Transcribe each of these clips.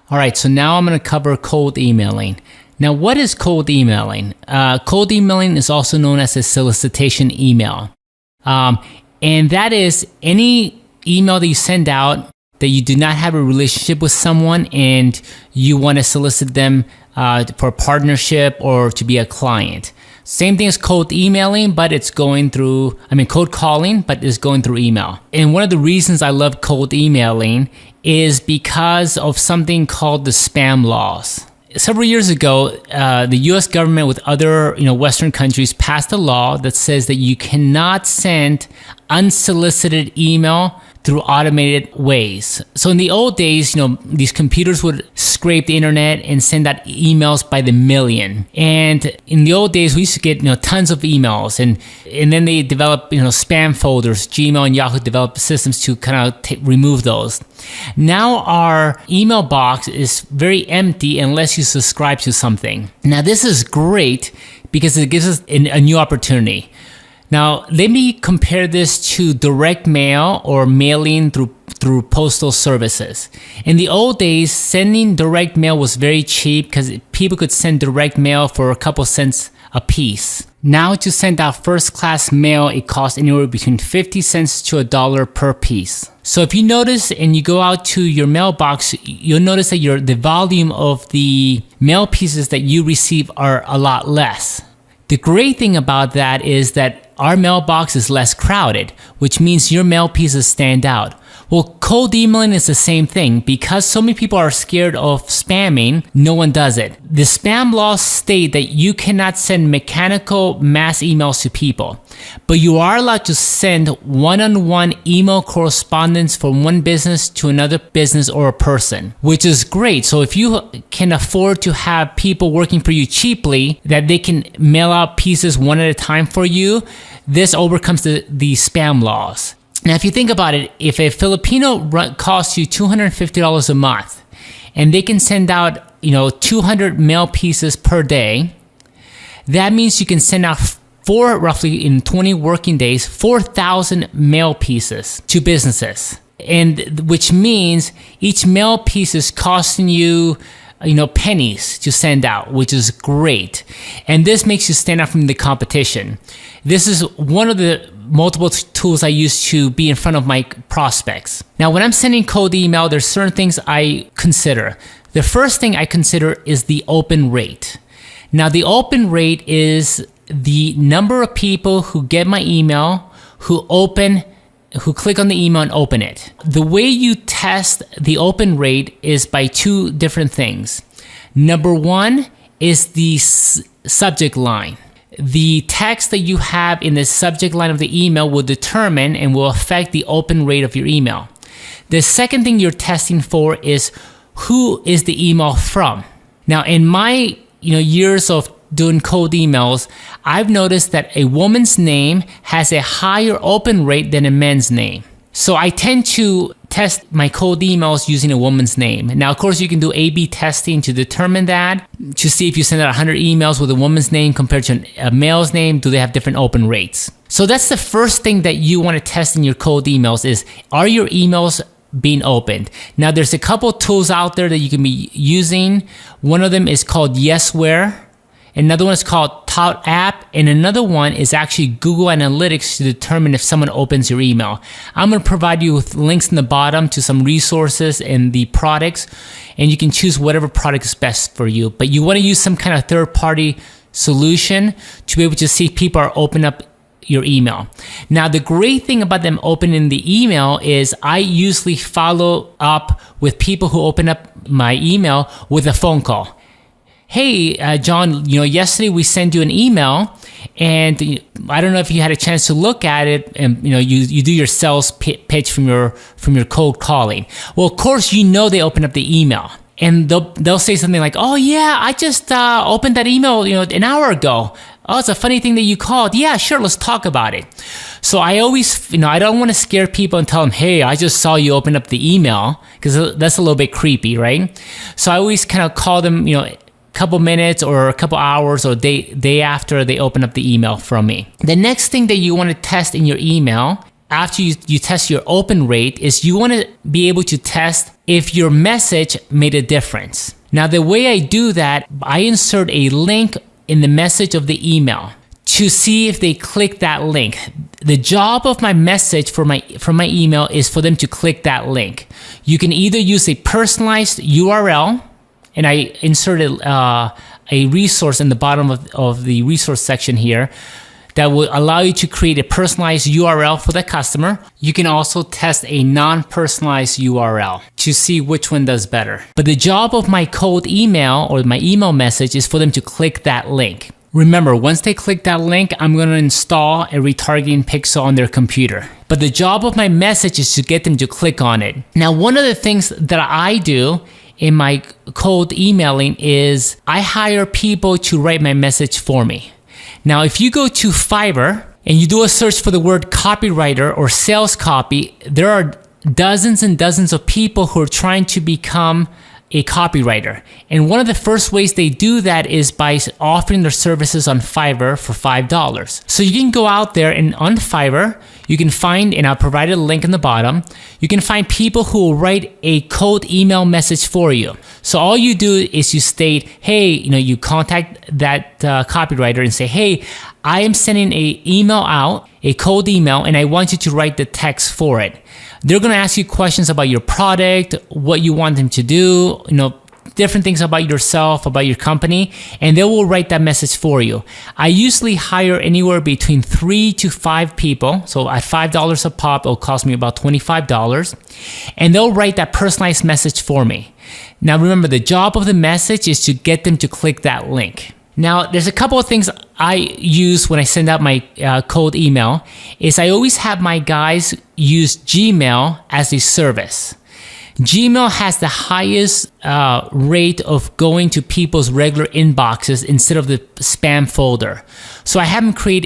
All right, so now I'm going to cover cold emailing. Now, what is cold emailing? Cold emailing is also known as a solicitation email. And that is any email that you send out that you do not have a relationship with someone and you want to solicit them for a partnership or to be a client. Same thing as cold emailing, but it's going through, cold calling, but it's going through email. And one of the reasons I love cold emailing is because of something called the spam laws. Several years ago, the US government with other Western countries passed a law that says that you cannot send unsolicited email through automated ways. So in the old days, these computers would scrape the internet and send out emails by the million. And in the old days, we used to get tons of emails, and then they developed spam folders. Gmail and Yahoo developed systems to kind of remove those. Now our email box is very empty unless you subscribe to something. Now this is great because it gives us a new opportunity. Now, let me compare this to direct mail or mailing through postal services. In the old days, sending direct mail was very cheap because people could send direct mail for a couple cents a piece. Now, to send out first-class mail, it costs anywhere between 50 cents to $1 per piece. So if you notice and you go out to your mailbox, you'll notice that the volume of the mail pieces that you receive are a lot less. The great thing about that is that our mailbox is less crowded, which means your mail pieces stand out. Well, cold emailing is the same thing. Because so many people are scared of spamming, no one does it. The spam laws state that you cannot send mechanical mass emails to people, but you are allowed to send one-on-one email correspondence from one business to another business or a person, which is great. So if you can afford to have people working for you cheaply, that they can mail out pieces one at a time for you, this overcomes the spam laws. Now, if you think about it, if a Filipino costs you $250 a month and they can send out, 200 mail pieces per day, that means you can send out roughly in 20 working days, 4,000 mail pieces to businesses. And which means each mail piece is costing you, pennies to send out, which is great. And this makes you stand out from the competition. This is one of the multiple tools I use to be in front of my prospects. Now, when I'm sending cold email, there's certain things I consider. The first thing I consider is the open rate. Now, the open rate is the number of people who get my email, who click on the email and open it. The way you test the open rate is by two different things. Number one is the subject line. The text that you have in the subject line of the email will determine and will affect the open rate of your email. The second thing you're testing for is who is the email from. Now, in my years of doing cold emails, I've noticed that a woman's name has a higher open rate than a man's name. So I tend to test my cold emails using a woman's name. Now, of course, you can do A/B testing to determine that, to see if you send out 100 emails with a woman's name compared to a male's name, do they have different open rates? So that's the first thing that you want to test in your cold emails is, are your emails being opened? Now, there's a couple tools out there that you can be using. One of them is called Yesware. Another one is called Tout App, and another one is actually Google Analytics to determine if someone opens your email. I'm going to provide you with links in the bottom to some resources and the products, and you can choose whatever product is best for you. But you want to use some kind of third-party solution to be able to see if people are opening up your email. Now, the great thing about them opening the email is I usually follow up with people who open up my email with a phone call. Hey, John, yesterday we sent you an email, and I don't know if you had a chance to look at it, and you do your sales pitch from your cold calling. Well, of course, they open up the email, and they'll say something like, "Oh yeah, I just opened that email, an hour ago. Oh, it's a funny thing that you called. Yeah, sure, let's talk about it." So I always, I don't want to scare people and tell them, "Hey, I just saw you open up the email," because that's a little bit creepy, right? So I always kind of call them, couple minutes or a couple hours or day after they open up the email from me. The next thing that you want to test in your email after you test your open rate is you want to be able to test if your message made a difference. Now, the way I do that, I insert a link in the message of the email to see if they click that link. The job of my message from my email is for them to click that link. You can either use a personalized URL, and I inserted a resource in the bottom of the resource section here that will allow you to create a personalized URL for the customer. You can also test a non-personalized URL to see which one does better. But the job of my cold email or my email message is for them to click that link. Remember, once they click that link, I'm going to install a retargeting pixel on their computer. But the job of my message is to get them to click on it. Now, one of the things that I do in my cold emailing is I hire people to write my message for me. Now, if you go to Fiverr and you do a search for the word copywriter or sales copy, there are dozens and dozens of people who are trying to become a copywriter. And one of the first ways they do that is by offering their services on Fiverr for $5. So you can go out there and on Fiverr, you can find, and I'll provide a link in the bottom, you can find people who will write a cold email message for you. So all you do is you state, hey, you contact that copywriter and say, hey, I am sending a email out, a cold email, and I want you to write the text for it. They're going to ask you questions about your product, what you want them to do, different things about yourself, about your company, and they will write that message for you. I usually hire anywhere between 3 to 5 people. So at $5 a pop, it'll cost me about $25, and they'll write that personalized message for me. Now remember, the job of the message is to get them to click that link. Now, there's a couple of things I use when I send out my cold email is I always have my guys use Gmail as a service. Gmail has the highest rate of going to people's regular inboxes instead of the spam folder. So I have them create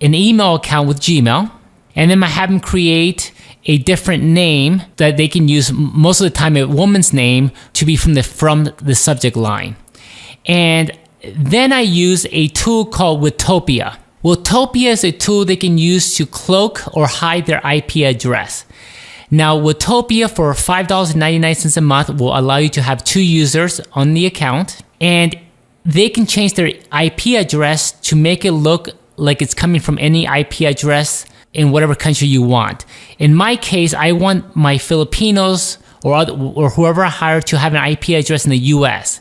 an email account with Gmail, and then I have them create a different name that they can use most of the time, a woman's name, to be from the subject line. And then I use a tool called Watopia. Watopia is a tool they can use to cloak or hide their IP address. Now, Watopia for $5.99 a month will allow you to have 2 users on the account, and they can change their IP address to make it look like it's coming from any IP address in whatever country you want. In my case, I want my Filipinos or whoever I hire to have an IP address in the US.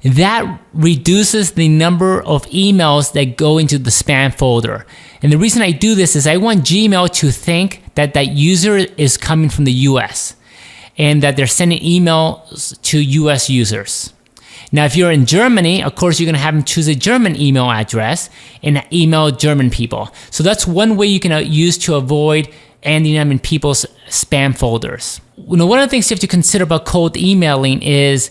That reduces the number of emails that go into the spam folder. And the reason I do this is I want Gmail to think that that user is coming from the US and that they're sending emails to US users. Now, if you're in Germany, of course, you're going to have them choose a German email address and email German people. So that's one way you can use to avoid ending up in people's spam folders. One of the things you have to consider about cold emailing is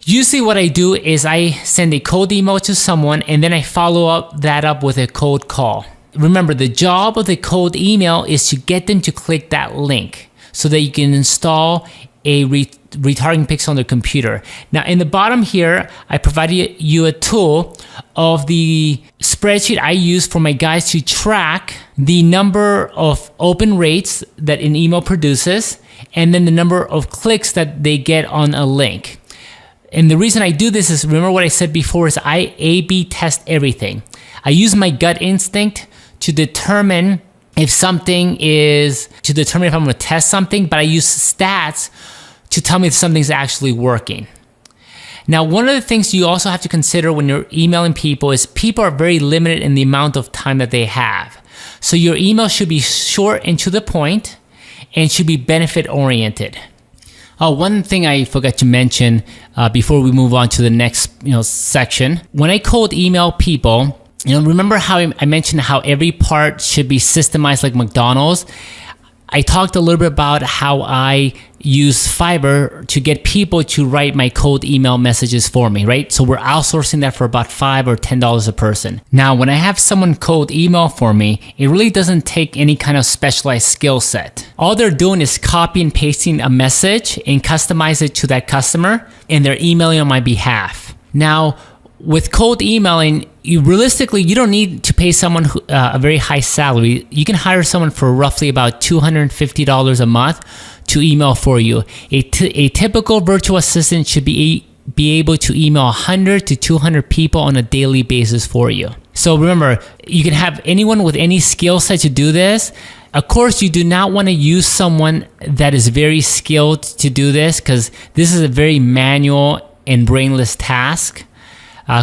usually what I do is I send a cold email to someone and then I follow that up with a cold call. Remember, the job of the cold email is to get them to click that link so that you can install a retargeting pixel on their computer. Now, in the bottom here, I provided you a tool of the spreadsheet I use for my guys to track the number of open rates that an email produces and then the number of clicks that they get on a link. And the reason I do this is, remember what I said before, is I A/B test everything. I use my gut instinct to determine if I'm going to test something, but I use stats to tell me if something's actually working. Now, one of the things you also have to consider when you're emailing people is people are very limited in the amount of time that they have. So your email should be short and to the point and should be benefit oriented. One thing I forgot to mention before we move on to the next section. When I cold email people, remember how I mentioned how every part should be systemized like McDonald's? I talked a little bit about how I use Fiverr to get people to write my cold email messages for me, right? So we're outsourcing that for about $5 or $10 a person. Now, when I have someone cold email for me, it really doesn't take any kind of specialized skill set. All they're doing is copy and pasting a message and customize it to that customer, and they're emailing on my behalf. Now, with cold emailing, you don't need to pay someone a very high salary. You can hire someone for roughly about $250 a month to email for you. A typical virtual assistant should be able to email 100 to 200 people on a daily basis for you. So remember, you can have anyone with any skill set to do this. Of course, you do not want to use someone that is very skilled to do this, because this is a very manual and brainless task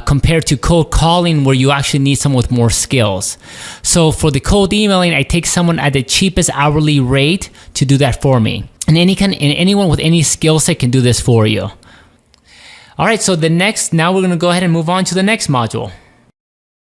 compared to cold calling, where you actually need someone with more skills. So for the cold emailing, I take someone at the cheapest hourly rate to do that for me. And anyone with any skill set can do this for you. All right, so now we're going to go ahead and move on to the next module.